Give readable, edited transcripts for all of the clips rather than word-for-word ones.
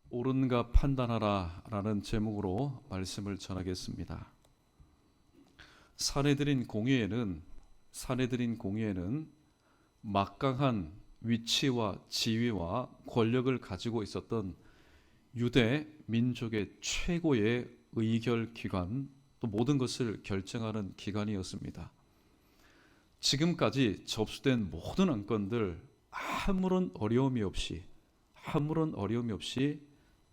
옳은가 판단하라 라는 제목으로 말씀을 전하겠습니다. 사내들인 공의회는 막강한 위치와 지위와 권력을 가지고 있었던 유대 민족의 최고의 의결 기관, 또 모든 것을 결정하는 기관이었습니다. 지금까지 접수된 모든 안건들 아무런 어려움이 없이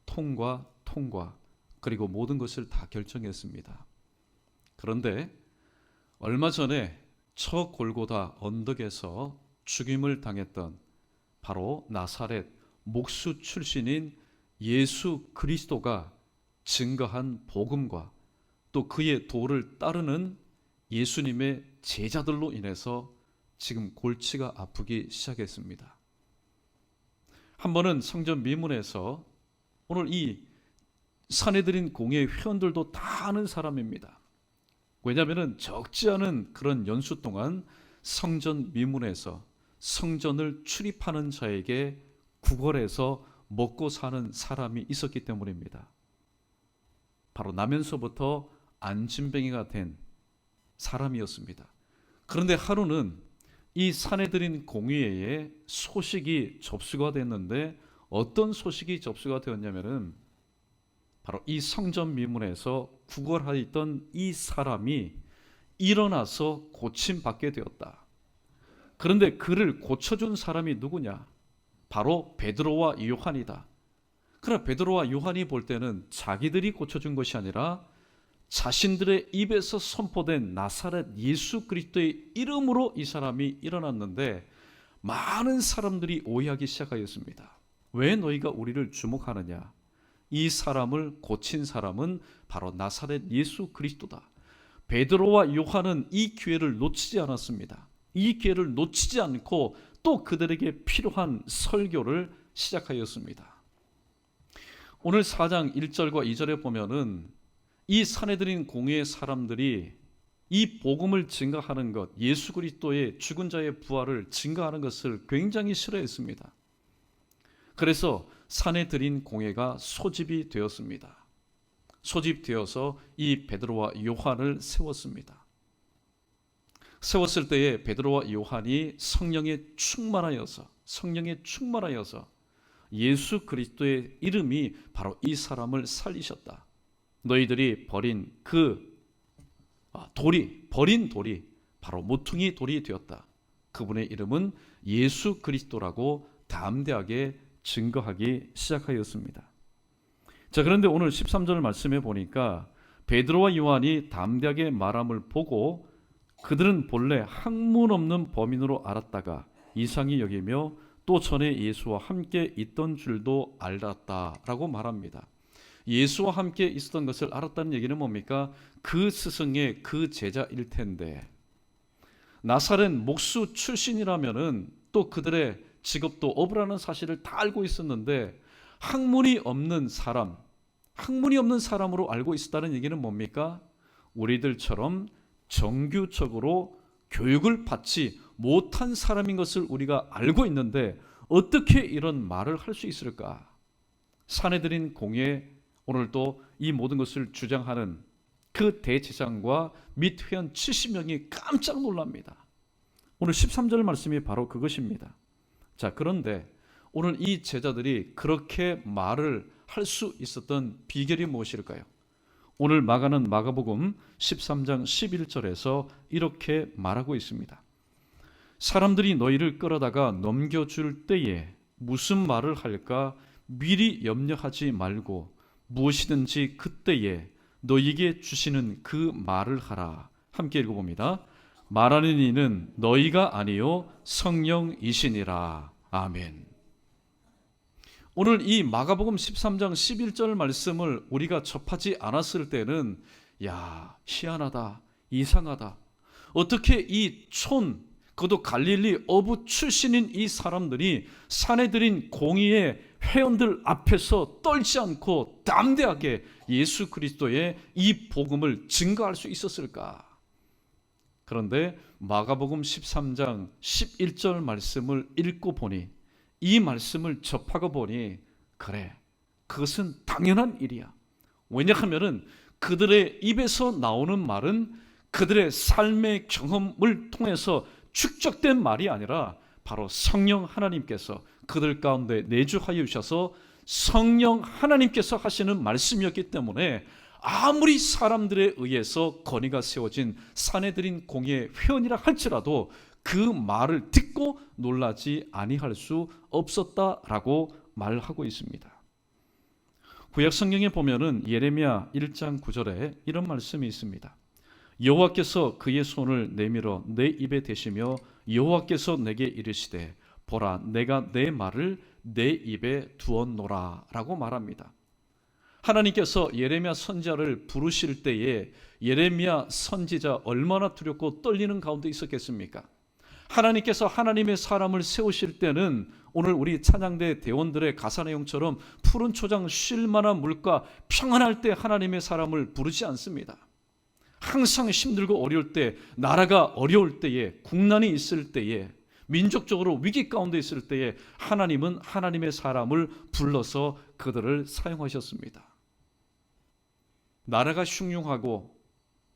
통과 그리고 모든 것을 다 결정했습니다. 그런데 얼마 전에 저 골고다 언덕에서 죽임을 당했던 바로 나사렛 목수 출신인 예수 그리스도가 증거한 복음과 또 그의 도를 따르는 예수님의 제자들로 인해서 지금 골치가 아프기 시작했습니다. 한 번은 성전 미문에서 오늘 이 사내들인 공예 회원들도 다 아는 사람입니다. 왜냐하면 적지 않은 그런 연수 동안 성전 미문에서 성전을 출입하는 자에게 구걸해서 먹고 사는 사람이 있었기 때문입니다. 바로 나면서부터 안진뱅이가 된 사람이었습니다. 그런데 하루는 이 사내들인 공의회에 소식이 접수가 됐는데 어떤 소식이 접수가 되었냐면은 바로 이 성전 미문에서 구걸하였던 이 사람이 일어나서 고침받게 되었다. 그런데 그를 고쳐준 사람이 누구냐? 바로 베드로와 요한이다. 그러나 베드로와 요한이 볼 때는 자기들이 고쳐준 것이 아니라 자신들의 입에서 선포된 나사렛 예수 그리스도의 이름으로 이 사람이 일어났는데 많은 사람들이 오해하기 시작하였습니다. 왜 너희가 우리를 주목하느냐? 이 사람을 고친 사람은 바로 나사렛 예수 그리스도다. 베드로와 요한은 이 기회를 놓치지 않았습니다. 이 기회를 놓치지 않고 또 그들에게 필요한 설교를 시작하였습니다. 오늘 4장 1절과 2절에 보면은 이 사내들인 공회의 사람들이 이 복음을 증거하는 것, 예수 그리스도의 죽은 자의 부활을 증거하는 것을 굉장히 싫어했습니다. 그래서 사내들인 공회가 소집이 되었습니다. 소집되어서 이 베드로와 요한을 세웠습니다. 세웠을 때에 베드로와 요한이 성령에 충만하여서 예수 그리스도의 이름이 바로 이 사람을 살리셨다. 너희들이 버린 버린 돌이 바로 모퉁이 돌이 되었다. 그분의 이름은 예수 그리스도라고 담대하게 증거하기 시작하였습니다. 자, 그런데 오늘 13절 말씀해 보니까 베드로와 요한이 담대하게 말함을 보고 그들은 본래 학문 없는 범인으로 알았다가 이상히 여기며 또 전에 예수와 함께 있던 줄도 알았다라고 말합니다. 예수와 함께 있었던 것을 알았다는 얘기는 뭡니까? 그 스승의 그 제자일 텐데 나사렛 목수 출신이라면은 또 그들의 직업도 어부라는 사실을 다 알고 있었는데 학문이 없는 사람으로 알고 있었다는 얘기는 뭡니까? 우리들처럼 정규적으로 교육을 받지 못한 사람인 것을 우리가 알고 있는데 어떻게 이런 말을 할 수 있을까? 사내들인 공예 오늘도 이 모든 것을 주장하는 그 대제사장과 및 회원 70명이 깜짝 놀랍니다. 오늘 13절 말씀이 바로 그것입니다. 자, 그런데 오늘 이 제자들이 그렇게 말을 할 수 있었던 비결이 무엇일까요? 오늘 마가복음 13장 11절에서 이렇게 말하고 있습니다. 사람들이 너희를 끌어다가 넘겨줄 때에 무슨 말을 할까 미리 염려하지 말고 무엇이든지 그때에 너희에게 주시는 그 말을 하라. 함께 읽어봅니다. 말하는 이는 너희가 아니요 성령이시니라. 아멘. 오늘 이 마가복음 13장 11절 말씀을 우리가 접하지 않았을 때는 희한하다, 이상하다. 어떻게 그것도 갈릴리 어부 출신인 이 사람들이 사내들인 공의의 회원들 앞에서 떨지 않고 담대하게 예수 그리스도의 이 복음을 증거할 수 있었을까? 그런데 마가복음 13장 11절 말씀을 읽고 보니 이 말씀을 접하고 보니 그래, 그것은 당연한 일이야. 왜냐하면 그들의 입에서 나오는 말은 그들의 삶의 경험을 통해서 축적된 말이 아니라 바로 성령 하나님께서 그들 가운데 내주하여 주셔서 성령 하나님께서 하시는 말씀이었기 때문에 아무리 사람들에 의해서 건의가 세워진 사내들인 공의 회원이라 할지라도 그 말을 듣고 놀라지 아니할 수 없었다라고 말하고 있습니다. 구약 성경에 보면은 예레미야 1장 9절에 이런 말씀이 있습니다. 여호와께서 그의 손을 내밀어 내 입에 대시며 여호와께서 내게 이르시되 보라 내가 내 말을 내 입에 두었노라 라고 말합니다. 하나님께서 예레미야 선지자를 부르실 때에 예레미야 선지자 얼마나 두렵고 떨리는 가운데 있었겠습니까? 하나님께서 하나님의 사람을 세우실 때는 오늘 우리 찬양대 대원들의 가사 내용처럼 푸른 초장 쉴 만한 물가 평안할 때 하나님의 사람을 부르지 않습니다. 항상 힘들고 어려울 때, 나라가 어려울 때에, 국난이 있을 때에, 민족적으로 위기 가운데 있을 때에 하나님은 하나님의 사람을 불러서 그들을 사용하셨습니다. 나라가 흉흉하고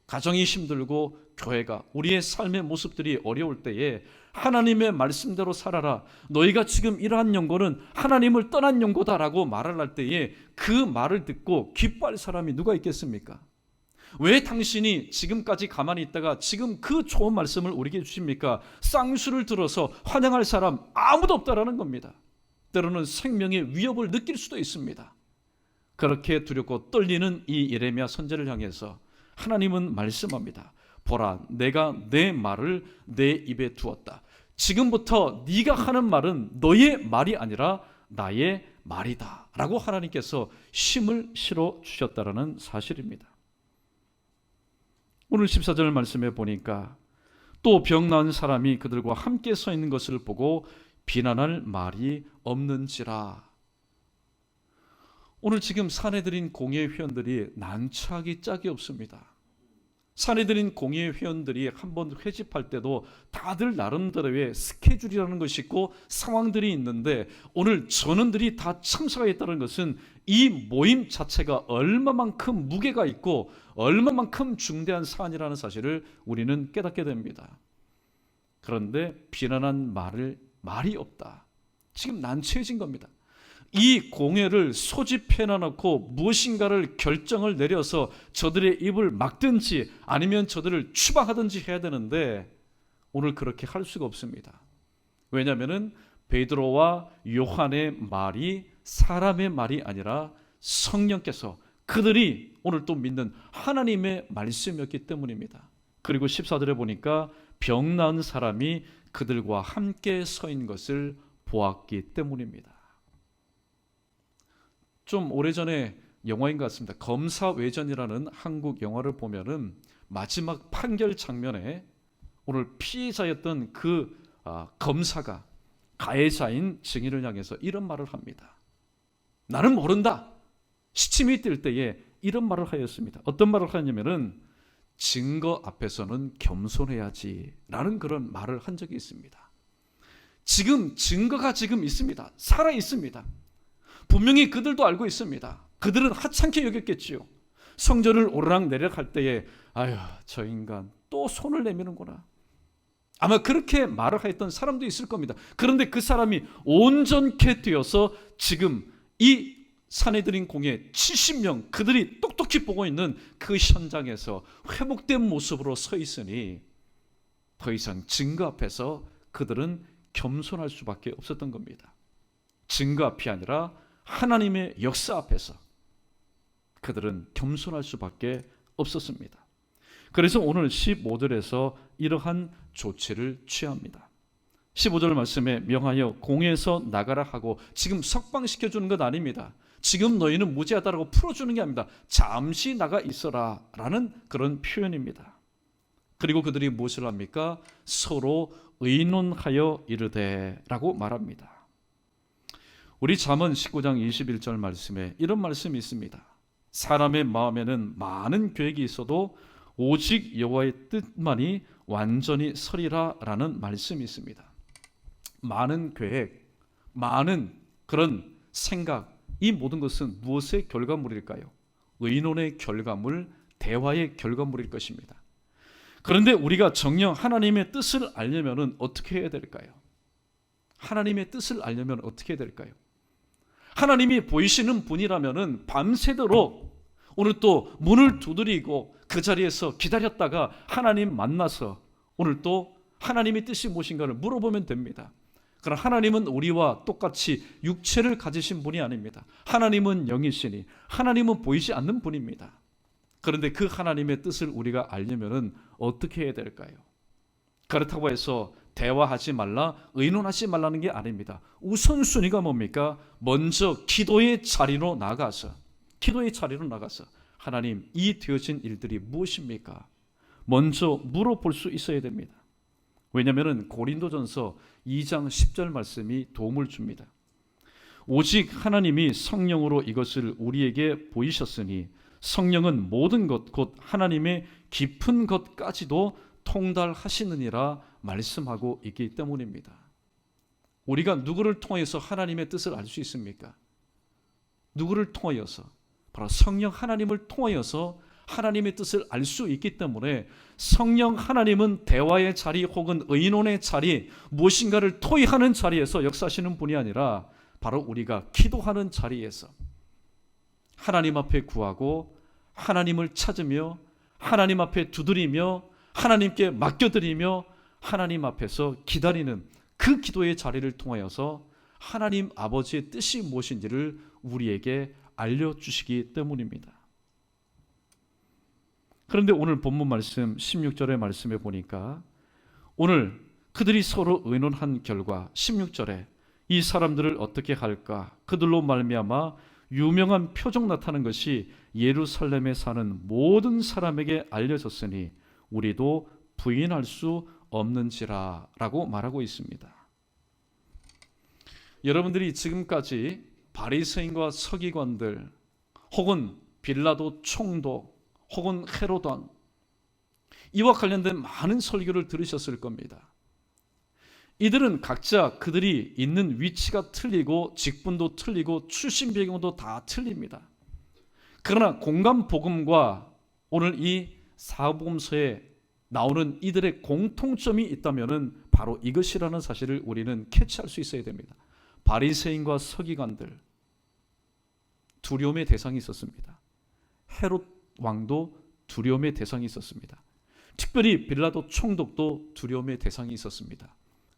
가정이 힘들고 교회가 우리의 삶의 모습들이 어려울 때에 하나님의 말씀대로 살아라. 너희가 지금 이러한 연고는 하나님을 떠난 연고다라고 말을 할 때에 그 말을 듣고 기뻐할 사람이 누가 있겠습니까? 왜 당신이 지금까지 가만히 있다가 지금 그 좋은 말씀을 우리에게 주십니까? 쌍수를 들어서 환영할 사람 아무도 없다라는 겁니다. 때로는 생명의 위협을 느낄 수도 있습니다. 그렇게 두렵고 떨리는 이 예레미야 선지자를 향해서 하나님은 말씀합니다. 보라, 내가 내 말을 내 입에 두었다. 지금부터 네가 하는 말은 너의 말이 아니라 나의 말이다 라고 하나님께서 힘을 실어 주셨다라는 사실입니다. 오늘 14절 말씀에 보니까 또 병 나은 사람이 그들과 함께 서 있는 것을 보고 비난할 말이 없는지라. 오늘 지금 사내들인 공예 회원들이 난처하기 짝이 없습니다. 사내들인 공예 회원들이 한번 회집할 때도 다들 나름대로의 스케줄이라는 것이 있고 상황들이 있는데 오늘 전원들이 다 참석하겠다는 것은 이 모임 자체가 얼마만큼 무게가 있고 얼마만큼 중대한 사안이라는 사실을 우리는 깨닫게 됩니다. 그런데 비난한 말이 없다. 지금 난처해진 겁니다. 이 공회를 소집해놔놓고 무엇인가를 결정을 내려서 저들의 입을 막든지 아니면 저들을 추방하든지 해야 되는데 오늘 그렇게 할 수가 없습니다. 왜냐하면 베드로와 요한의 말이 사람의 말이 아니라 성령께서 그들이 오늘 또 믿는 하나님의 말씀이었기 때문입니다. 그리고 14절에 보니까 병 나은 사람이 그들과 함께 서 있는 것을 보았기 때문입니다. 좀 오래전에 영화인 것 같습니다. 검사외전이라는 한국 영화를 보면은 마지막 판결 장면에 오늘 피해자였던 그 검사가 가해자인 증인을 향해서 이런 말을 합니다. 나는 모른다. 시침이 뛸 때에 이런 말을 하였습니다. 어떤 말을 하냐면은 증거 앞에서는 겸손해야지 라는 그런 말을 한 적이 있습니다. 지금 증거가 지금 있습니다. 살아 있습니다. 분명히 그들도 알고 있습니다. 그들은 하찮게 여겼겠지요. 성전을 오르락내리락 할 때에 아유 저 인간 또 손을 내미는구나. 아마 그렇게 말을 했던 사람도 있을 겁니다. 그런데 그 사람이 온전케 되어서 지금 이 사내들인 공회 70명 그들이 똑똑히 보고 있는 그 현장에서 회복된 모습으로 서 있으니 더 이상 증거 앞에서 그들은 겸손할 수밖에 없었던 겁니다. 증거 앞이 아니라 하나님의 역사 앞에서 그들은 겸손할 수밖에 없었습니다. 그래서 오늘 15절에서 이러한 조치를 취합니다. 15절 말씀에 명하여 공회에서 나가라 하고 지금 석방시켜주는 것 아닙니다. 지금 너희는 무죄하다라고 풀어주는 게 아닙니다. 잠시 나가 있어라 라는 그런 표현입니다. 그리고 그들이 무엇을 합니까? 서로 의논하여 이르되 라고 말합니다. 우리 잠언 19장 21절 말씀에 이런 말씀이 있습니다. 사람의 마음에는 많은 계획이 있어도 오직 여호와의 뜻만이 완전히 서리라 라는 말씀이 있습니다. 많은 계획, 많은 그런 생각, 이 모든 것은 무엇의 결과물일까요? 의논의 결과물, 대화의 결과물일 것입니다. 그런데 우리가 정녕 하나님의 뜻을 알려면 어떻게 해야 될까요? 하나님의 뜻을 알려면 어떻게 해야 될까요? 하나님이 보이시는 분이라면 밤새도록 오늘 또 문을 두드리고 그 자리에서 기다렸다가 하나님 만나서 오늘 또 하나님의 뜻이 무엇인가를 물어보면 됩니다. 그러나 하나님은 우리와 똑같이 육체를 가지신 분이 아닙니다. 하나님은 영이시니 하나님은 보이지 않는 분입니다. 그런데 그 하나님의 뜻을 우리가 알려면 어떻게 해야 될까요? 그렇다고 해서 대화하지 말라, 의논하지 말라는 게 아닙니다. 우선순위가 뭡니까? 먼저 기도의 자리로 나가서 하나님, 이 되어진 일들이 무엇입니까? 먼저 물어볼 수 있어야 됩니다. 왜냐하면 고린도전서 2장 10절 말씀이 도움을 줍니다. 오직 하나님이 성령으로 이것을 우리에게 보이셨으니 성령은 모든 것 곧 하나님의 깊은 것까지도 통달하시느니라 말씀하고 있기 때문입니다. 우리가 누구를 통해서 하나님의 뜻을 알 수 있습니까? 누구를 통하여서? 바로 성령 하나님을 통하여서 하나님의 뜻을 알 수 있기 때문에 성령 하나님은 대화의 자리 혹은 의논의 자리, 무엇인가를 토의하는 자리에서 역사하시는 분이 아니라 바로 우리가 기도하는 자리에서 하나님 앞에 구하고 하나님을 찾으며 하나님 앞에 두드리며 하나님께 맡겨드리며 하나님 앞에서 기다리는 그 기도의 자리를 통하여서 하나님 아버지의 뜻이 무엇인지를 우리에게 알려주시기 때문입니다. 그런데 오늘 본문 말씀 16절의 말씀에 보니까 오늘 그들이 서로 의논한 결과 16절에 이 사람들을 어떻게 할까? 그들로 말미암아 유명한 표적 나타난 것이 예루살렘에 사는 모든 사람에게 알려졌으니 우리도 부인할 수 없는지라 라고 말하고 있습니다. 여러분들이 지금까지 바리새인과 서기관들 혹은 빌라도 총독 혹은 헤롯 왕 이와 관련된 많은 설교를 들으셨을 겁니다. 이들은 각자 그들이 있는 위치가 틀리고 직분도 틀리고 출신 배경도 다 틀립니다. 그러나 공감 복음과 오늘 이 사복음서에 나오는 이들의 공통점이 있다면 바로 이것이라는 사실을 우리는 캐치할 수 있어야 됩니다. 바리새인과 서기관들 두려움의 대상이 있었습니다. 헤롯 왕도 두려움의 대상이 있었습니다. 특별히 빌라도 총독도 두려움의 대상이 있었습니다.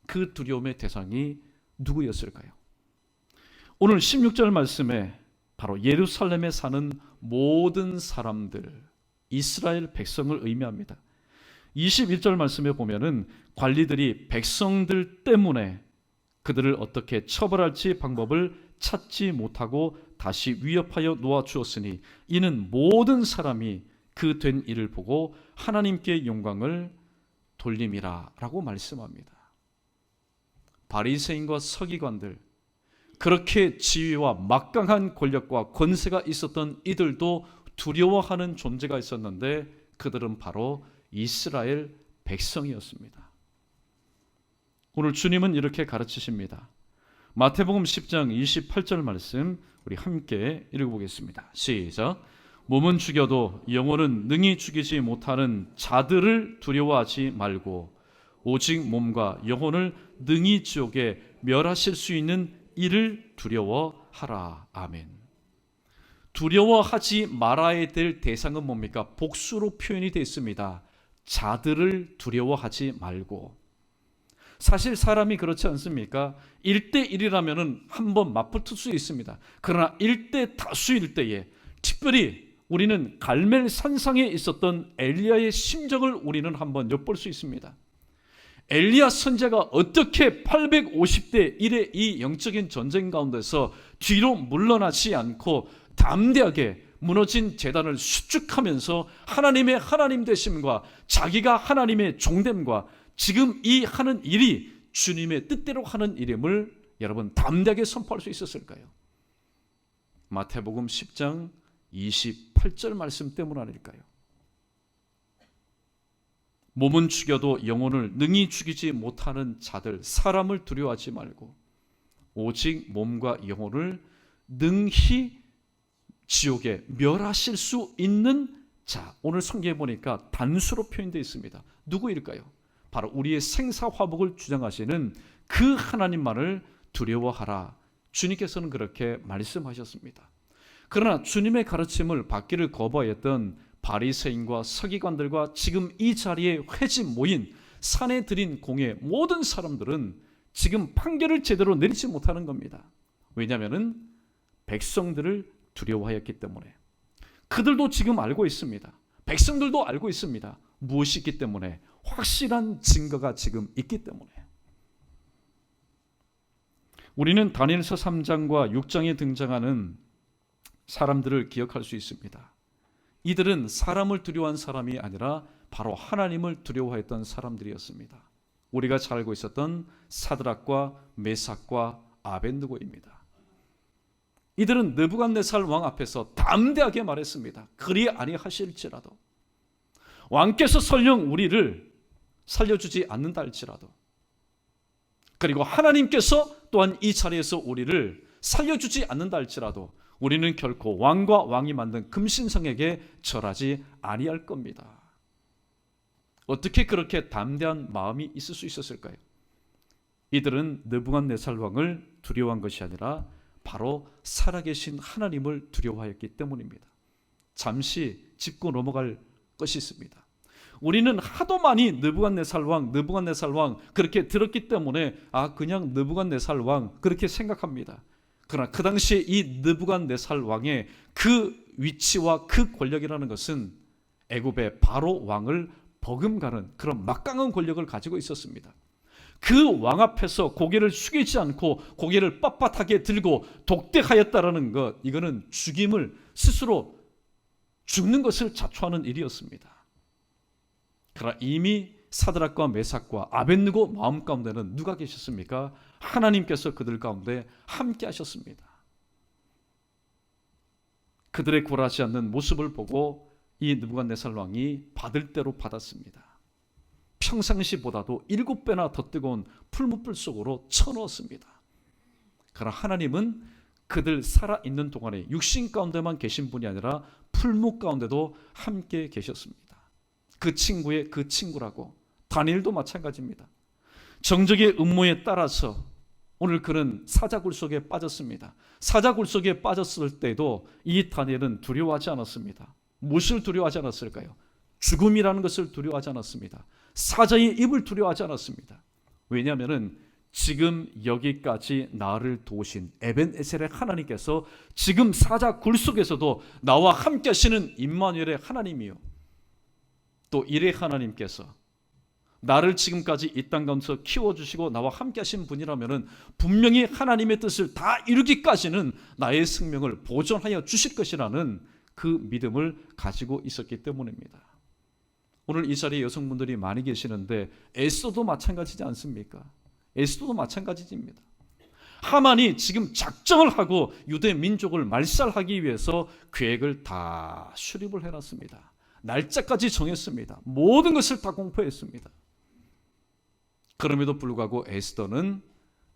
그 두려움의 대상이 누구였을까요? 오늘 16절 말씀에 바로 예루살렘에 사는 모든 사람들, 이스라엘 백성을 의미합니다. 21절 말씀에 보면은 관리들이 백성들 때문에 그들을 어떻게 처벌할지 방법을 찾지 못하고 다시 위협하여 놓아주었으니 이는 모든 사람이 그 된 일을 보고 하나님께 영광을 돌림이라 라고 말씀합니다. 바리새인과 서기관들, 그렇게 지위와 막강한 권력과 권세가 있었던 이들도 두려워하는 존재가 있었는데 그들은 바로 이스라엘 백성이었습니다. 오늘 주님은 이렇게 가르치십니다. 마태복음 10장 28절 말씀 우리 함께 읽어보겠습니다. 시작. 몸은 죽여도 영혼은 능히 죽이지 못하는 자들을 두려워하지 말고 오직 몸과 영혼을 능히 지옥에 멸하실 수 있는 이를 두려워하라. 아멘. 두려워하지 말아야 될 대상은 뭡니까? 복수로 표현이 되어 있습니다. 자들을 두려워하지 말고. 사실 사람이 그렇지 않습니까? 1대1이라면 한번 맞붙을 수 있습니다. 그러나 1대 다수일 때에 특별히 우리는 갈멜 산상에 있었던 엘리야의 심정을 우리는 한번 엿볼 수 있습니다. 엘리야 선지자가 어떻게 850대 1의 이 영적인 전쟁 가운데서 뒤로 물러나지 않고 담대하게 무너진 제단을 수축하면서 하나님의 하나님 되심과 자기가 하나님의 종됨과 지금 이 하는 일이 주님의 뜻대로 하는 일임을 여러분 담대하게 선포할 수 있었을까요? 마태복음 10장 28절 말씀 때문 아닐까요? 몸은 죽여도 영혼을 능히 죽이지 못하는 자들, 사람을 두려워하지 말고 오직 몸과 영혼을 능히 지옥에 멸하실 수 있는 자, 오늘 성경에 보니까 단수로 표현되어 있습니다. 누구일까요? 바로 우리의 생사화복을 주장하시는 그 하나님만을 두려워하라. 주님께서는 그렇게 말씀하셨습니다. 그러나 주님의 가르침을 받기를 거부하였던 바리새인과 서기관들과 지금 이 자리에 회지 모인 산에 들인 공의 모든 사람들은 지금 판결을 제대로 내리지 못하는 겁니다. 왜냐하면 백성들을 두려워하였기 때문에. 그들도 지금 알고 있습니다. 백성들도 알고 있습니다. 무엇이 있기 때문에? 확실한 증거가 지금 있기 때문에. 우리는 다니엘서 3장과 6장에 등장하는 사람들을 기억할 수 있습니다. 이들은 사람을 두려워한 사람이 아니라 바로 하나님을 두려워했던 사람들이었습니다. 우리가 잘 알고 있었던 사드락과 메삭과 아벤느고입니다. 이들은 느부갓네살 왕 앞에서 담대하게 말했습니다. 그리 아니하실지라도, 왕께서 설령 우리를 살려주지 않는다 할지라도, 그리고 하나님께서 또한 이 자리에서 우리를 살려주지 않는다 할지라도 우리는 결코 왕과 왕이 만든 금신성에게 절하지 아니할 겁니다. 어떻게 그렇게 담대한 마음이 있을 수 있었을까요? 이들은 느부갓네살 왕을 두려워한 것이 아니라 바로 살아계신 하나님을 두려워하였기 때문입니다. 잠시 짚고 넘어갈 것이 있습니다. 우리는 하도 많이 느부갓네살 왕 그렇게 들었기 때문에 그냥 느부갓네살 왕 그렇게 생각합니다. 그러나 그 당시에 이 느부갓네살 왕의 그 위치와 그 권력이라는 것은 애굽의 바로 왕을 버금가는 그런 막강한 권력을 가지고 있었습니다. 그 왕 앞에서 고개를 숙이지 않고 고개를 빳빳하게 들고 독대하였다라는 것, 이거는 죽임을 스스로 죽는 것을 자초하는 일이었습니다. 그러나 이미 사드락과 메삭과 아벤느고 마음 가운데는 누가 계셨습니까? 하나님께서 그들 가운데 함께 하셨습니다. 그들의 굴하지 않는 모습을 보고 이 느부갓네살 왕이 받을 대로 받았습니다. 평상시보다도 7배나 더 뜨거운 풀무불 속으로 쳐넣었습니다. 그러나 하나님은 그들 살아있는 동안에 육신 가운데만 계신 분이 아니라 풀무 가운데도 함께 계셨습니다. 그 친구의 그 친구라고. 다니엘도 마찬가지입니다. 정적의 음모에 따라서 오늘 그는 사자굴 속에 빠졌습니다. 사자굴 속에 빠졌을 때도 이 다니엘은 두려워하지 않았습니다. 무엇을 두려워하지 않았을까요? 죽음이라는 것을 두려워하지 않았습니다. 사자의 입을 두려워하지 않았습니다. 왜냐하면 지금 여기까지 나를 도우신 에벤에셀의 하나님께서 지금 사자굴 속에서도 나와 함께 하시는 임마누엘의 하나님이요, 또 일의 하나님께서 나를 지금까지 이 땅 가운데서 키워주시고 나와 함께 하신 분이라면 분명히 하나님의 뜻을 다 이루기까지는 나의 생명을 보존하여 주실 것이라는 그 믿음을 가지고 있었기 때문입니다. 오늘 이 자리에 여성분들이 많이 계시는데 에스더도 마찬가지지 않습니까? 에스더도 마찬가지입니다. 하만이 지금 작정을 하고 유대 민족을 말살하기 위해서 계획을 다 수립을 해놨습니다. 날짜까지 정했습니다. 모든 것을 다 공포했습니다. 그럼에도 불구하고 에스더는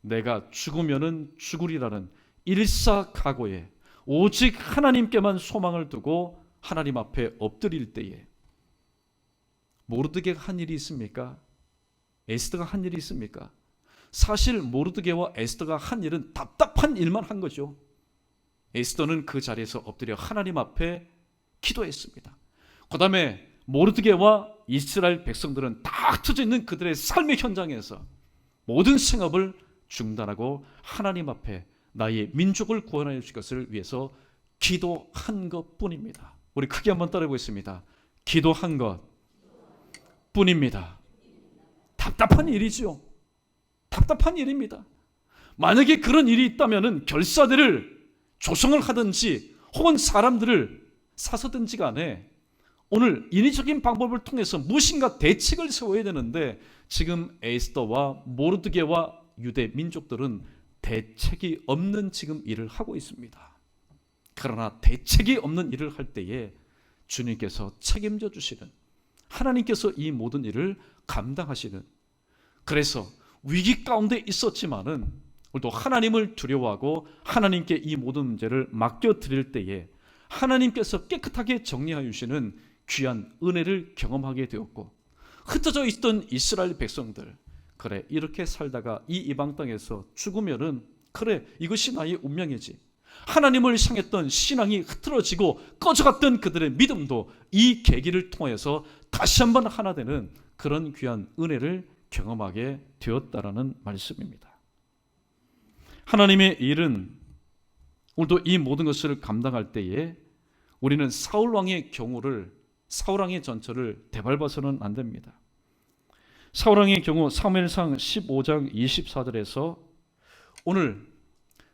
내가 죽으면은 죽으리라는 일사각오에 오직 하나님께만 소망을 두고 하나님 앞에 엎드릴 때에 모르드게가 한 일이 있습니까? 에스더가 한 일이 있습니까? 사실 모르드게와 에스더가 한 일은 답답한 일만 한 거죠. 에스더는 그 자리에서 엎드려 하나님 앞에 기도했습니다. 그 다음에 모르드게와 이스라엘 백성들은 다 흩어져 있는 그들의 삶의 현장에서 모든 생업을 중단하고 하나님 앞에 나의 민족을 구원하여 주실 것을 위해서 기도한 것뿐입니다. 우리 크게 한번 따라해보겠습니다. 기도한 것뿐입니다. 답답한 일이죠. 답답한 일입니다. 만약에 그런 일이 있다면 결사대를 조성을 하든지 혹은 사람들을 사서든지 간에 오늘 인위적인 방법을 통해서 무엇인가 대책을 세워야 되는데 지금 에스더와 모르드게와 유대 민족들은 대책이 없는 지금 일을 하고 있습니다. 그러나 대책이 없는 일을 할 때에 주님께서 책임져 주시는, 하나님께서 이 모든 일을 감당하시는, 그래서 위기 가운데 있었지만은 오늘도 하나님을 두려워하고 하나님께 이 모든 문제를 맡겨드릴 때에 하나님께서 깨끗하게 정리하여 주시는 귀한 은혜를 경험하게 되었고, 흩어져 있던 이스라엘 백성들, 그래 이렇게 살다가 이 이방 땅에서 죽으면은 그래 이것이 나의 운명이지, 하나님을 향했던 신앙이 흐트러지고 꺼져갔던 그들의 믿음도 이 계기를 통해서 다시 한번 하나 되는 그런 귀한 은혜를 경험하게 되었다라는 말씀입니다. 하나님의 일은 오늘도 이 모든 것을 감당할 때에 우리는 사울왕의 경우를, 사울왕의 전철을 되밟아서는 안 됩니다. 사울왕의 경우 사무엘상 15장 24절에서 오늘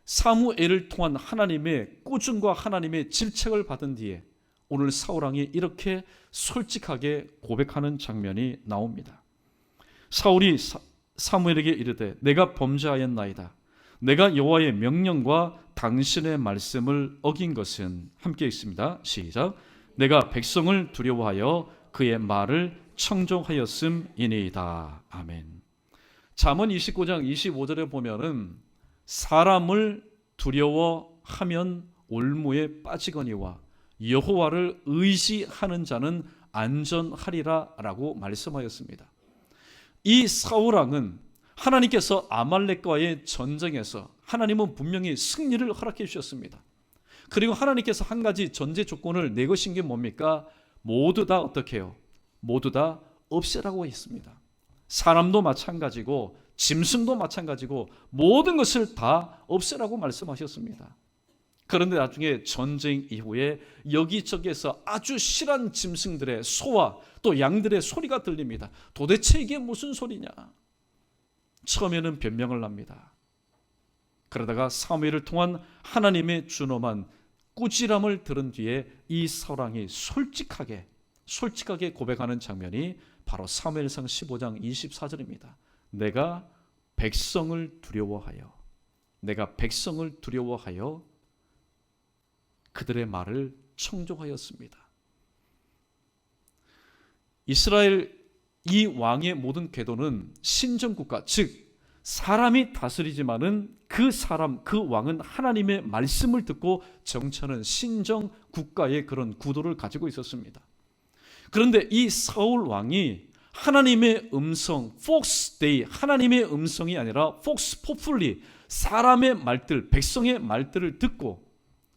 사무엘을 통한 하나님의 꾸중과 하나님의 질책을 받은 뒤에 오늘 사울왕이 이렇게 솔직하게 고백하는 장면이 나옵니다. 사울이 사무엘에게 이르되 내가 범죄하였나이다. 내가 여호와의 명령과 당신의 말씀을 어긴 것은, 함께 읽습니다. 시작. 내가 백성을 두려워하여 그의 말을 청종하였음이니이다. 아멘. 잠언 29장 25절에 보면은 사람을 두려워하면 올무에 빠지거니와 여호와를 의지하는 자는 안전하리라 라고 말씀하였습니다. 이 사울왕은 하나님께서 아말렉과의 전쟁에서 하나님은 분명히 승리를 허락해 주셨습니다. 그리고 하나님께서 한 가지 전제 조건을 내거신 게 뭡니까? 모두 다 어떻게 해요? 모두 다 없애라고 했습니다. 사람도 마찬가지고 짐승도 마찬가지고 모든 것을 다 없애라고 말씀하셨습니다. 그런데 나중에 전쟁 이후에 여기저기에서 아주 실한 짐승들의, 소와 또 양들의 소리가 들립니다. 도대체 이게 무슨 소리냐? 처음에는 변명을 합니다. 그러다가 사무엘을 통한 하나님의 준엄한 꾸지람을 들은 뒤에 이 사울왕이 솔직하게 고백하는 장면이 바로 사무엘상 15장 24절입니다. 내가 백성을 두려워하여 그들의 말을 청종하였습니다. 이스라엘 이 왕의 모든 궤도는 신정국가, 즉 사람이 다스리지만은 그 왕은 하나님의 말씀을 듣고 정치하는 신정국가의 그런 구도를 가지고 있었습니다. 그런데 이 사울 왕이 하나님의 음성, 폭스 데이, 하나님의 음성이 아니라 폭스 포플리, 사람의 말들, 백성의 말들을 듣고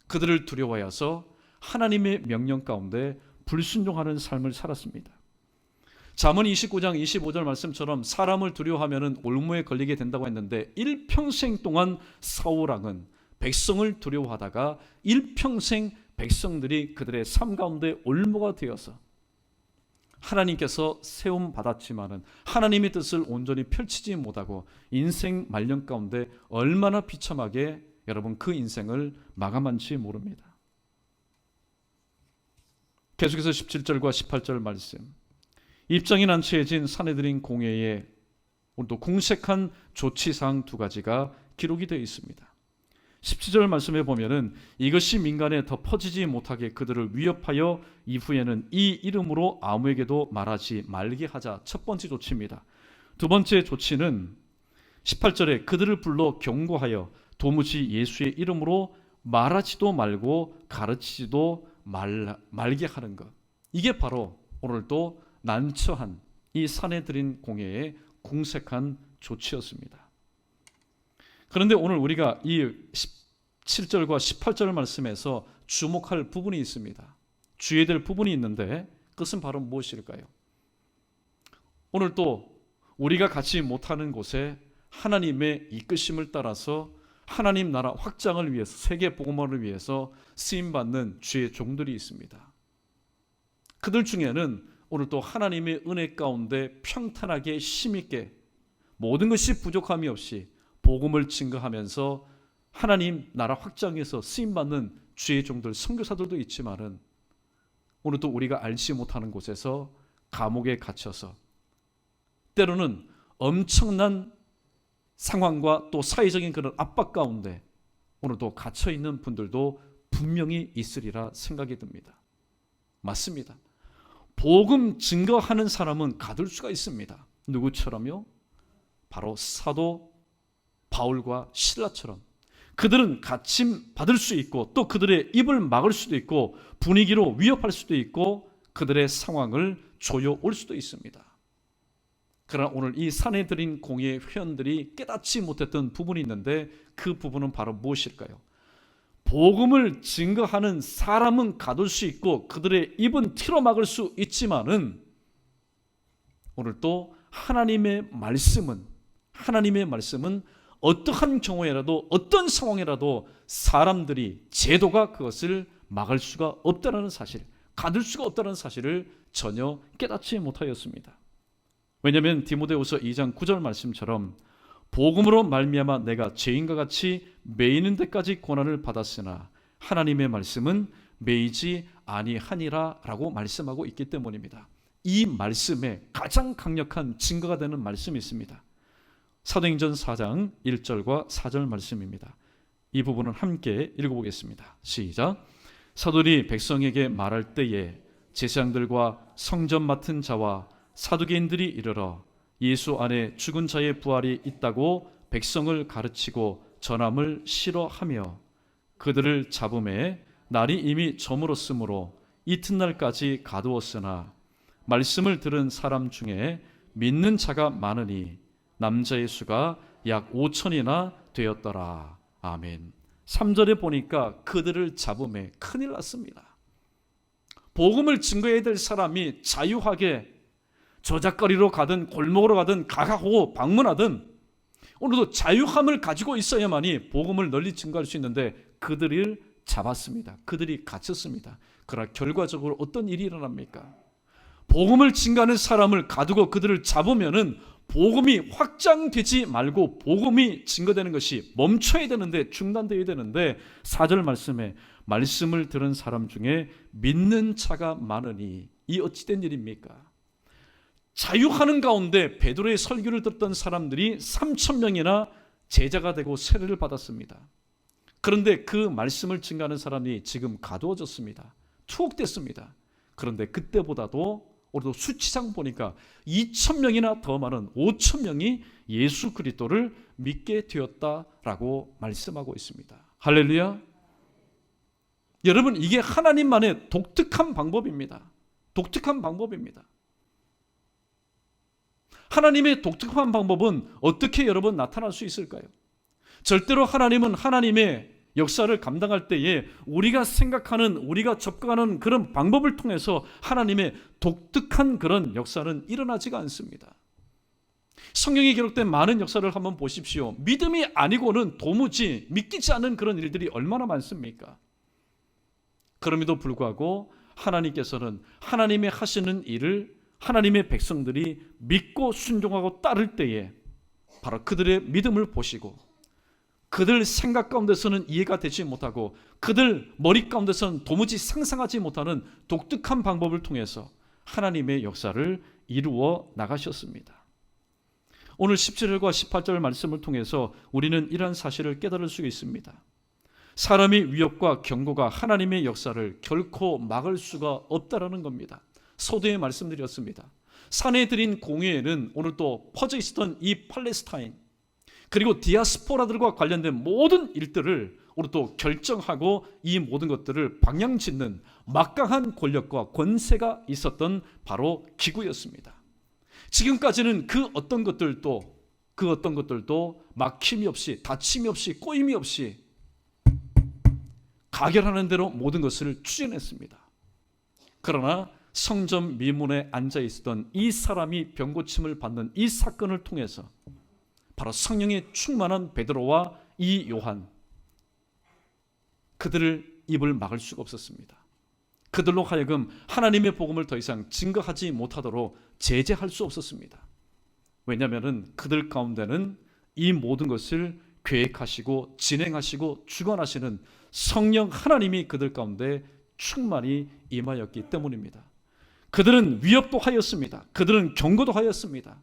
그들을 두려워하여서 하나님의 명령 가운데 불순종하는 삶을 살았습니다. 잠언 29장 25절 말씀처럼 사람을 두려워하면 올무에 걸리게 된다고 했는데 일평생 동안 사울왕은 백성을 두려워하다가 일평생 백성들이 그들의 삶 가운데 올무가 되어서 하나님께서 세움 받았지만은 하나님의 뜻을 온전히 펼치지 못하고 인생 말년 가운데 얼마나 비참하게 여러분 그 인생을 마감한지 모릅니다. 계속해서 17절과 18절 말씀. 입장이 난처해진 사내들인 공회에 오늘도 궁색한 조치사항 두 가지가 기록이 되어 있습니다. 17절 말씀에 보면은 이것이 민간에 더 퍼지지 못하게 그들을 위협하여 이후에는 이 이름으로 아무에게도 말하지 말게 하자. 첫 번째 조치입니다. 두 번째 조치는 18절에 그들을 불러 경고하여 도무지 예수의 이름으로 말하지도 말고 가르치지도 말게 하는 것. 이게 바로 오늘도 난처한 이 사내들인 공회의 궁색한 조치였습니다. 그런데 오늘 우리가 이 17절과 18절 말씀에서 주목할 부분이 있습니다. 주의해야 될 부분이 있는데 그것은 바로 무엇일까요? 오늘 또 우리가 가지 못하는 곳에 하나님의 이끄심을 따라서 하나님 나라 확장을 위해서, 세계 복음화를 위해서 쓰임받는 주의 종들이 있습니다. 그들 중에는 오늘 또 하나님의 은혜 가운데 평탄하게 힘있게 모든 것이 부족함이 없이 복음을 증거하면서 하나님 나라 확장에서 쓰임받는 주의 종들, 선교사들도 있지만은 오늘 또 우리가 알지 못하는 곳에서 감옥에 갇혀서 때로는 엄청난 상황과 또 사회적인 그런 압박 가운데 오늘도 갇혀있는 분들도 분명히 있으리라 생각이 듭니다. 맞습니다. 복음 증거하는 사람은 가둘 수가 있습니다. 누구처럼요? 바로 사도 바울과 실라처럼 그들은 가침 받을 수 있고 또 그들의 입을 막을 수도 있고 분위기로 위협할 수도 있고 그들의 상황을 조여올 수도 있습니다. 그러나 오늘 이 산헤드린 공의회 회원들이 깨닫지 못했던 부분이 있는데 그 부분은 바로 무엇일까요? 복음을 증거하는 사람은 가둘 수 있고 그들의 입은 틀어막을 수 있지만은 오늘 또 하나님의 말씀은 어떠한 경우에라도 어떤 상황이라도 사람들이 제도가 그것을 막을 수가 없다는 사실, 가둘 수가 없다는 사실을 전혀 깨닫지 못하였습니다. 왜냐하면 디모데후서 2장 9절 말씀처럼 복음으로 말미암아 내가 죄인과 같이 매이는 데까지 고난을 받았으나 하나님의 말씀은 매이지 아니하니라 라고 말씀하고 있기 때문입니다. 이 말씀에 가장 강력한 증거가 되는 말씀이 있습니다. 사도행전 4장 1절과 4절 말씀입니다. 이 부분을 함께 읽어보겠습니다. 시작. 사도들이 백성에게 말할 때에 제사장들과 성전 맡은 자와 사두개인들이 이르러 예수 안에 죽은 자의 부활이 있다고 백성을 가르치고 전함을 싫어하며 그들을 잡음에 날이 이미 저물었으므로 이튿날까지 가두었으나 말씀을 들은 사람 중에 믿는 자가 많으니 남자의 수가 약 5천이나 되었더라. 아멘. 3절에 보니까 그들을 잡음에 큰일 났습니다. 복음을 증거해야 될 사람이 자유하게 저작거리로 가든 골목으로 가든 가가고 방문하든 오늘도 자유함을 가지고 있어야만이 복음을 널리 증거할 수 있는데 그들을 잡았습니다. 그들이 갇혔습니다. 그러나 결과적으로 어떤 일이 일어납니까? 복음을 증거하는 사람을 가두고 그들을 잡으면은 복음이 확장되지 말고 복음이 증거되는 것이 멈춰야 되는데 중단되어야 되는데 4절 말씀에 말씀을 들은 사람 중에 믿는 자가 많으니 이 어찌된 일입니까? 자유하는 가운데 베드로의 설교를 듣던 사람들이 3,000명이나 제자가 되고 세례를 받았습니다. 그런데 그 말씀을 증거하는 사람이 지금 가두어졌습니다. 투옥됐습니다. 그런데 그때보다도 오늘도 수치상 보니까 2,000명이나 더 많은 5,000명이 예수 그리스도를 믿게 되었다라고 말씀하고 있습니다. 할렐루야. 여러분, 이게 하나님만의 독특한 방법입니다. 독특한 방법입니다. 하나님의 독특한 방법은 어떻게 여러분 나타날 수 있을까요? 절대로 하나님은 하나님의 역사를 감당할 때에 우리가 생각하는, 우리가 접근하는 그런 방법을 통해서 하나님의 독특한 그런 역사는 일어나지가 않습니다. 성경에 기록된 많은 역사를 한번 보십시오. 믿음이 아니고는 도무지 믿기지 않는 그런 일들이 얼마나 많습니까? 그럼에도 불구하고 하나님께서는 하나님의 하시는 일을 하나님의 백성들이 믿고 순종하고 따를 때에 바로 그들의 믿음을 보시고 그들 생각 가운데서는 이해가 되지 못하고 그들 머리 가운데서는 도무지 상상하지 못하는 독특한 방법을 통해서 하나님의 역사를 이루어 나가셨습니다. 오늘 17절과 18절 말씀을 통해서 우리는 이러한 사실을 깨달을 수 있습니다. 사람의 위협과 경고가 하나님의 역사를 결코 막을 수가 없다라는 겁니다. 서두에 말씀드렸습니다. 산헤드린 공회에는 오늘 또 퍼져 있었던 이 팔레스타인 그리고 디아스포라들과 관련된 모든 일들을 오늘 또 결정하고 이 모든 것들을 방향짓는 막강한 권력과 권세가 있었던 바로 기구였습니다. 지금까지는 그 어떤 것들도 막힘이 없이 다침이 없이 꼬임이 없이 가결하는 대로 모든 것을 추진했습니다. 그러나 성전 미문에 앉아 있었던 이 사람이 병고침을 받는 이 사건을 통해서 바로 성령에 충만한 베드로와 이 요한, 그들을 입을 막을 수가 없었습니다. 그들로 하여금 하나님의 복음을 더 이상 증거하지 못하도록 제재할 수 없었습니다. 왜냐하면 그들 가운데는 이 모든 것을 계획하시고 진행하시고 주관하시는 성령 하나님이 그들 가운데 충만히 임하였기 때문입니다. 그들은 위협도 하였습니다. 그들은 경고도 하였습니다.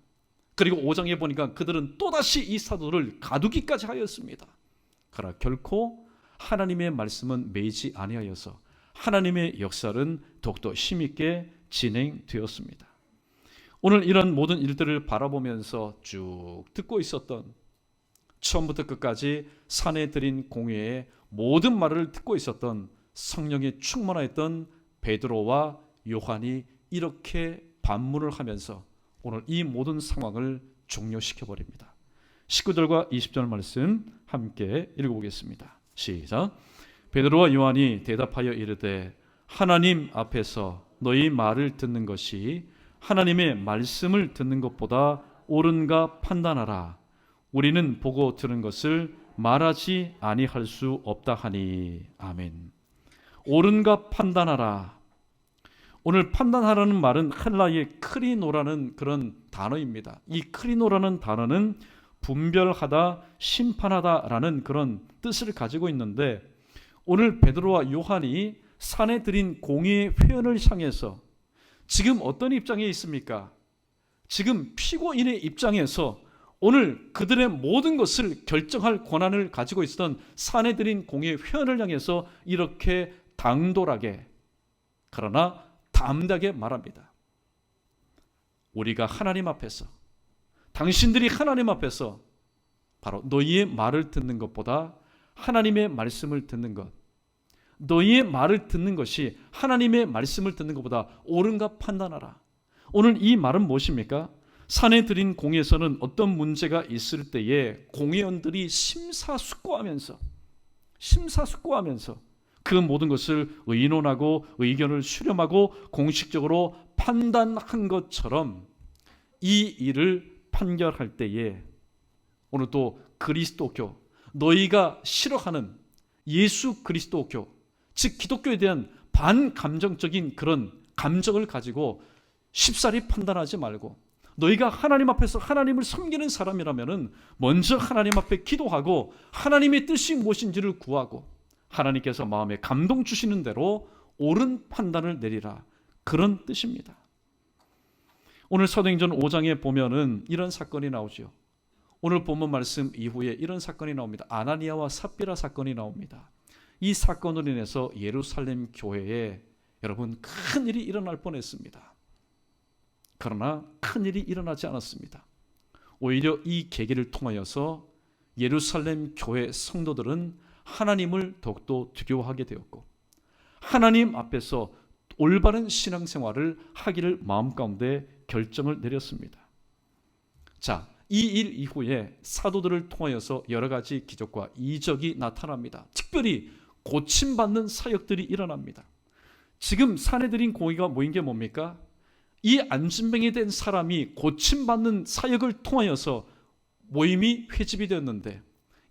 그리고 5장에 보니까 그들은 또다시 이 사도를 가두기까지 하였습니다. 그러나 결코 하나님의 말씀은 매이지 아니하여서 하나님의 역사는 더욱더 힘있게 진행되었습니다. 오늘 이런 모든 일들을 바라보면서 쭉 듣고 있었던 처음부터 끝까지 산헤드린 공회의 모든 말을 듣고 있었던 성령이 충만하였던 베드로와 요한이 이렇게 반문을 하면서 오늘 이 모든 상황을 종료시켜 버립니다. 19절과 20절 말씀 함께 읽어보겠습니다. 시작. 베드로와 요한이 대답하여 이르되 하나님 앞에서 너희 말을 듣는 것이 하나님의 말씀을 듣는 것보다 옳은가 판단하라. 우리는 보고 들은 것을 말하지 아니할 수 없다 하니. 아멘. 옳은가 판단하라. 오늘 판단하라는 말은 헬라의 크리노라는 그런 단어입니다. 이 크리노라는 단어는 분별하다, 심판하다라는 그런 뜻을 가지고 있는데 오늘 베드로와 요한이 산헤드린 공의의 회원을 향해서 지금 어떤 입장에 있습니까? 지금 피고인의 입장에서 오늘 그들의 모든 것을 결정할 권한을 가지고 있었던 산헤드린 공의의 회원을 향해서 이렇게 당돌하게 그러나 담대하게 말합니다. 우리가 하나님 앞에서 당신들이 하나님 앞에서 바로 너희의 말을 듣는 것보다 하나님의 말씀을 듣는 것, 너희의 말을 듣는 것이 하나님의 말씀을 듣는 것보다 옳은가 판단하라. 오늘 이 말은 무엇입니까? 산헤드린 공회에서는 어떤 문제가 있을 때에 공회원들이 심사숙고하면서 그 모든 것을 의논하고 의견을 수렴하고 공식적으로 판단한 것처럼 이 일을 판결할 때에 오늘 또 그리스도교, 너희가 싫어하는 예수 그리스도교, 즉 기독교에 대한 반감정적인 그런 감정을 가지고 쉽사리 판단하지 말고 너희가 하나님 앞에서 하나님을 섬기는 사람이라면 먼저 하나님 앞에 기도하고 하나님의 뜻이 무엇인지를 구하고 하나님께서 마음에 감동 주시는 대로 옳은 판단을 내리라. 그런 뜻입니다. 오늘 사도행전 5장에 보면은 이런 사건이 나오죠. 오늘 본문 말씀 이후에 이런 사건이 나옵니다. 아나니아와 삽비라 사건이 나옵니다. 이 사건으로 인해서 예루살렘 교회에 여러분 큰 일이 일어날 뻔했습니다. 그러나 큰 일이 일어나지 않았습니다. 오히려 이 계기를 통하여서 예루살렘 교회 성도들은 하나님을 더욱더 두려워하게 되었고 하나님 앞에서 올바른 신앙생활을 하기를 마음 가운데 결정을 내렸습니다. 자, 이 일 이후에 사도들을 통하여서 여러 가지 기적과 이적이 나타납니다. 특별히 고침받는 사역들이 일어납니다. 지금 산헤드린 공의가 모인 게 뭡니까? 이 안진병이 된 사람이 고침받는 사역을 통하여서 모임이 회집이 되었는데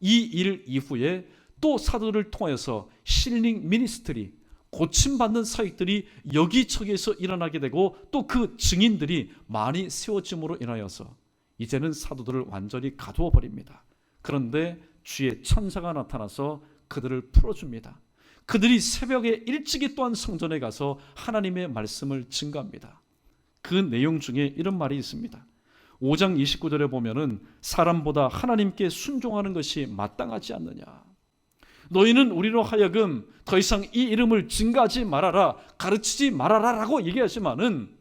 이 일 이후에 또 사도들을 통하여서 힐링 미니스트리, 고침받는 사역들이 여기저기에서 일어나게 되고 또 그 증인들이 많이 세워짐으로 인하여서 이제는 사도들을 완전히 가두어 버립니다. 그런데 주의 천사가 나타나서 그들을 풀어줍니다. 그들이 새벽에 일찍이 또한 성전에 가서 하나님의 말씀을 증거합니다. 그 내용 중에 이런 말이 있습니다. 5장 29절에 보면은 사람보다 하나님께 순종하는 것이 마땅하지 않느냐. 너희는 우리로 하여금 더 이상 이 이름을 증거하지 말아라, 가르치지 말아라 라고 얘기하지만은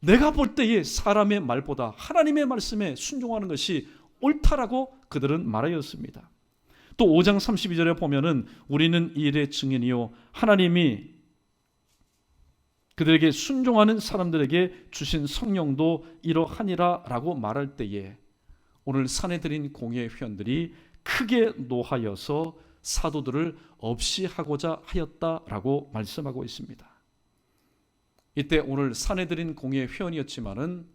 내가 볼 때에 사람의 말보다 하나님의 말씀에 순종하는 것이 옳다라고 그들은 말하였습니다. 또 5장 32절에 보면은 우리는 이 일의 증인이요 하나님이 그들에게 순종하는 사람들에게 주신 성령도 이러하니라 라고 말할 때에 오늘 산헤드린 공회 회원들이 크게 노하여서 사도들을 없이 하고자 하였다라고 말씀하고 있습니다. 이때 오늘 산헤드린 공회 회원이었지만은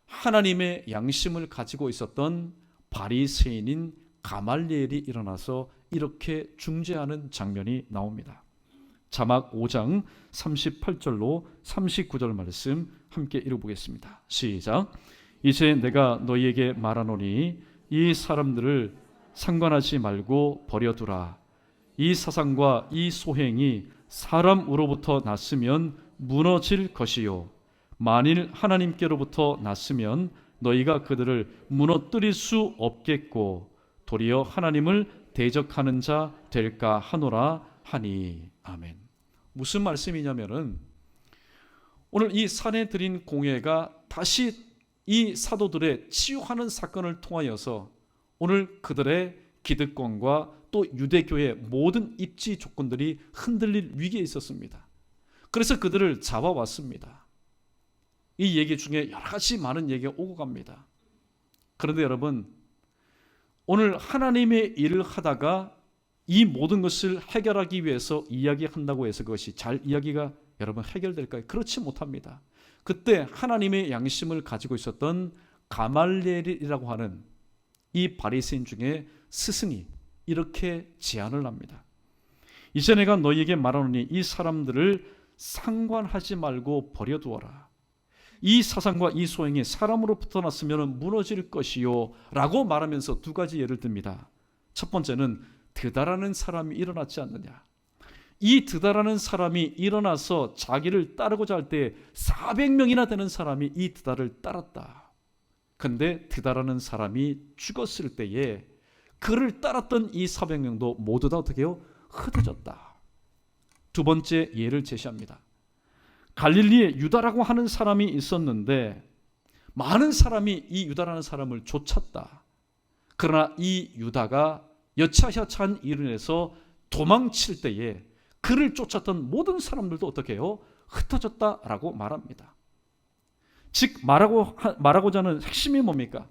하나님의 양심을 가지고 있었던 바리새인인 가말리엘이 일어나서 이렇게 중재하는 장면이 나옵니다. 자막 5장 38절로 39절 말씀 함께 읽어보겠습니다. 시작. 이제 내가 너희에게 말하노니 이 사람들을 상관하지 말고 버려두라. 이 사상과 이 소행이 사람으로부터 났으면 무너질 것이요 만일 하나님께로부터 났으면 너희가 그들을 무너뜨릴 수 없겠고 도리어 하나님을 대적하는 자 될까 하노라 하니. 아멘. 무슨 말씀이냐면은 오늘 이 산헤드린 공회가 다시 이 사도들의 치유하는 사건을 통하여서 오늘 그들의 기득권과 또 유대교의 모든 입지 조건들이 흔들릴 위기에 있었습니다. 그래서 그들을 잡아왔습니다. 이 얘기 중에 여러 가지 많은 얘기가 오고 갑니다. 그런데 여러분, 오늘 하나님의 일을 하다가 이 모든 것을 해결하기 위해서 이야기한다고 해서 그것이 잘 이야기가 여러분 해결될까요? 그렇지 못합니다. 그때 하나님의 양심을 가지고 있었던 가말리엘이라고 하는 이 바리새인 중에 스승이 이렇게 제안을 합니다. 이제 내가 너희에게 말하노니 이 사람들을 상관하지 말고 버려두어라. 이 사상과 이 소행이 사람으로부터 났으면 무너질 것이요 라고 말하면서 두 가지 예를 듭니다. 첫 번째는 드다라는 사람이 일어났지 않느냐. 이 드다라는 사람이 일어나서 자기를 따르고자 할 때 400명이나 되는 사람이 이 드다를 따랐다. 근데 드다라는 사람이 죽었을 때에 그를 따랐던 이 400명도 모두 다 어떻게 해요? 흩어졌다. 두 번째 예를 제시합니다. 갈릴리에 유다라고 하는 사람이 있었는데 많은 사람이 이 유다라는 사람을 쫓았다. 그러나 이 유다가 여차여차한 일을 해서 도망칠 때에 그를 쫓았던 모든 사람들도 어떻게 해요? 흩어졌다라고 말합니다. 즉 말하고자 하는 핵심이 뭡니까?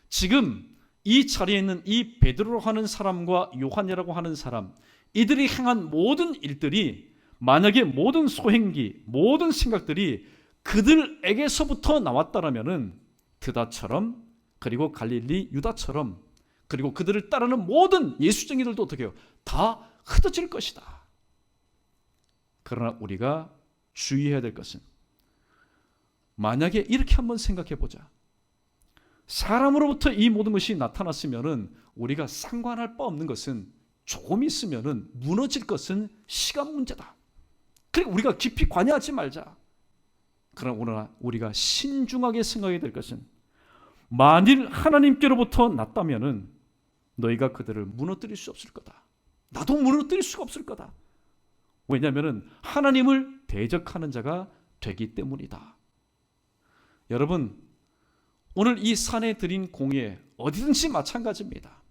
지금 이 자리에 있는 이 베드로라고 하는 사람과 요한이라고 하는 사람, 이들이 행한 모든 일들이 만약에 모든 소행기, 모든 생각들이 그들에게서부터 나왔다라면은 드다처럼, 그리고 갈릴리 유다처럼, 그리고 그들을 따르는 모든 예수쟁이들도 어떻게 해요? 다 흩어질 것이다. 그러나 우리가 주의해야 될 것은, 만약에 이렇게 한번 생각해 보자. 사람으로부터 이 모든 것이 나타났으면은 우리가 상관할 바 없는 것은 조금 있으면은 무너질 것은 시간 문제다. 그러니까 우리가 깊이 관여하지 말자. 그러나 오늘 우리가 신중하게 생각해야 될 것은, 만일 하나님께로부터 났다면은 너희가 그들을 무너뜨릴 수 없을 거다. 나도 무너뜨릴 수가 없을 거다. 왜냐하면은 하나님을 대적하는 자가 되기 때문이다. 여러분, 오늘 이 산에 드린 공예 어디든지 마찬가지입니다.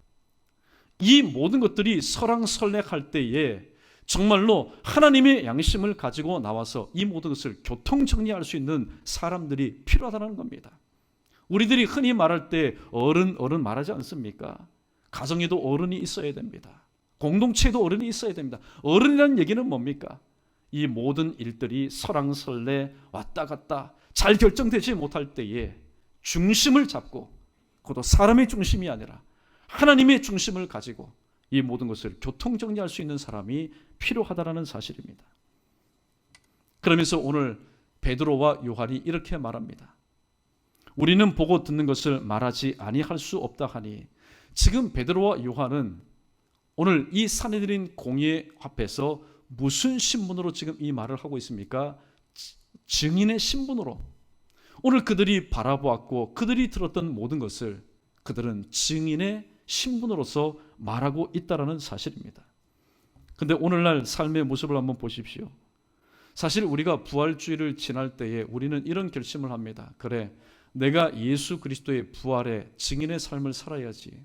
이 모든 것들이 설왕설래할 때에 정말로 하나님의 양심을 가지고 나와서 이 모든 것을 교통정리할 수 있는 사람들이 필요하다는 겁니다. 우리들이 흔히 말할 때 어른 말하지 않습니까? 가정에도 어른이 있어야 됩니다. 공동체에도 어른이 있어야 됩니다. 어른이라는 얘기는 뭡니까? 이 모든 일들이 설왕설래 왔다 갔다 잘 결정되지 못할 때에 중심을 잡고, 그것도 사람의 중심이 아니라 하나님의 중심을 가지고 이 모든 것을 교통정리할 수 있는 사람이 필요하다는 사실입니다. 그러면서 오늘 베드로와 요한이 이렇게 말합니다. 우리는 보고 듣는 것을 말하지 아니할 수 없다 하니, 지금 베드로와 요한은 오늘 이 산헤드린 공예 앞에서 무슨 신분으로 지금 이 말을 하고 있습니까? 증인의 신분으로. 오늘 그들이 바라보았고 그들이 들었던 모든 것을 그들은 증인의 신분으로서 말하고 있다는 사실입니다. 그런데 오늘날 삶의 모습을 한번 보십시오. 사실 우리가 부활주의를 지날 때에 우리는 이런 결심을 합니다. 그래, 내가 예수 그리스도의 부활의 증인의 삶을 살아야지.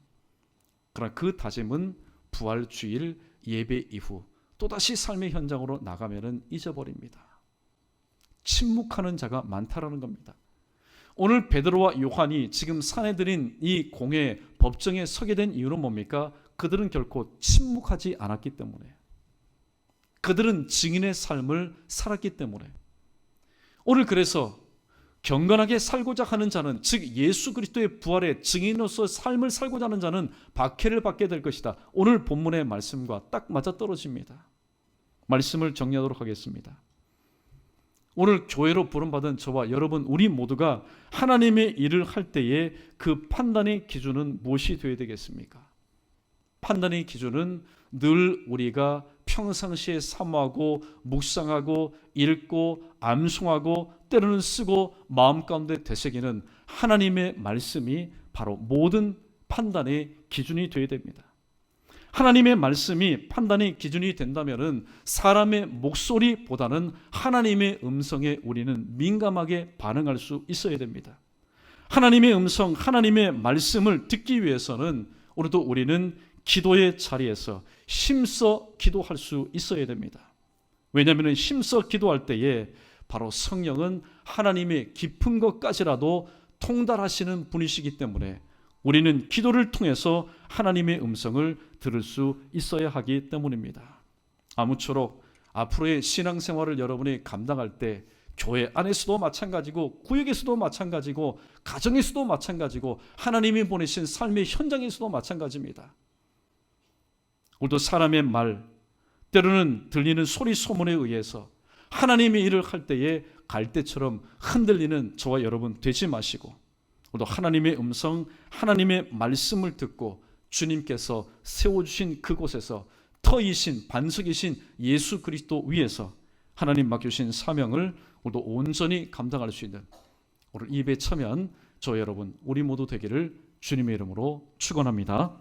그러나 그 다짐은 부활주일 예배 이후 또다시 삶의 현장으로 나가면은 잊어버립니다. 침묵하는 자가 많다라는 겁니다. 오늘 베드로와 요한이 지금 산헤드린 이 공회 법정에 서게 된 이유는 뭡니까? 그들은 결코 침묵하지 않았기 때문에, 그들은 증인의 삶을 살았기 때문에. 오늘 그래서 경건하게 살고자 하는 자는, 즉 예수 그리스도의 부활의 증인으로서 삶을 살고자 하는 자는 박해를 받게 될 것이다. 오늘 본문의 말씀과 딱 맞아떨어집니다. 말씀을 정리하도록 하겠습니다. 오늘 교회로 부름받은 저와 여러분, 우리 모두가 하나님의 일을 할 때에 그 판단의 기준은 무엇이 되어야 되겠습니까? 판단의 기준은 늘 우리가 평상시에 사모하고 묵상하고 읽고 암송하고 때로는 쓰고 마음 가운데 되새기는 하나님의 말씀이 바로 모든 판단의 기준이 되어야 됩니다. 하나님의 말씀이 판단의 기준이 된다면 사람의 목소리보다는 하나님의 음성에 우리는 민감하게 반응할 수 있어야 됩니다. 하나님의 음성, 하나님의 말씀을 듣기 위해서는 우리는 기도의 자리에서 힘써 기도할 수 있어야 됩니다. 왜냐하면 힘써 기도할 때에 바로 성령은 하나님의 깊은 것까지라도 통달하시는 분이시기 때문에 우리는 기도를 통해서 하나님의 음성을 들을 수 있어야 하기 때문입니다. 아무쪼록 앞으로의 신앙생활을 여러분이 감당할 때 교회 안에서도 마찬가지고 구역에서도 마찬가지고 가정에서도 마찬가지고 하나님이 보내신 삶의 현장에서도 마찬가지입니다. 우리도 사람의 말, 때로는 들리는 소리 소문에 의해서 하나님의 일을 할 때에 갈대처럼 흔들리는 저와 여러분 되지 마시고 우리도 하나님의 음성, 하나님의 말씀을 듣고 주님께서 세워주신 그곳에서 터이신 반석이신 예수 그리스도 위에서 하나님 맡겨주신 사명을 우리도 온전히 감당할 수 있는 오늘 이 예배에 참여한 저 여러분 우리 모두 되기를 주님의 이름으로 축원합니다.